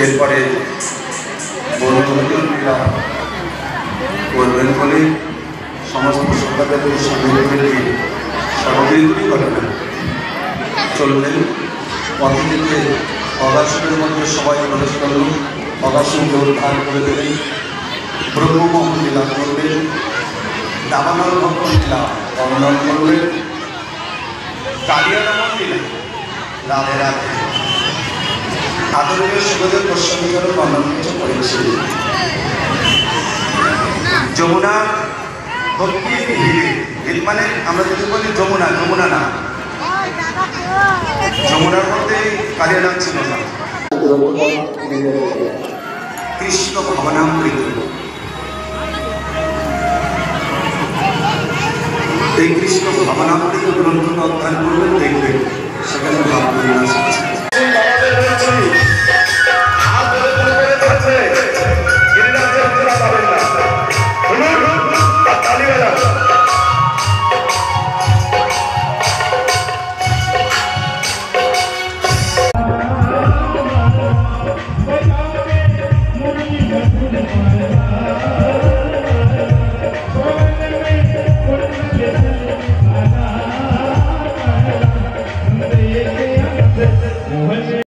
এরপরে করবেন বলে সমস্ত সরকারের সামনে সর্ববিরোধী ঘটনা চললেন। পথে যেতে অগাসনের মধ্যে সবাই প্রবেশ করল, অগাসনকে উদ্ধার করে দেবেন, ব্রহ্মমোহন লীলা করবেন, দাবানল ভক্ত লীলা বর্ণন করবেন, কালিয়ানমন লীলা রাধে রাধে আদরণীয় সুবোধের প্রসঙ্গের বর্ণন কিছু করেছিল। যমুনা ভক্তি হিল মানে আমরা যদি বলি যমুনা, যমুনা না, যমুনার মধ্যে কালিয়া নাম ছিল না। কৃষ্ণ ভাবনামৃত, এই কৃষ্ণ ভাবনামৃত গ্রন্থ অধ্যয়ন করবেন, দেখবেন সেখানে ভাবনা আছে।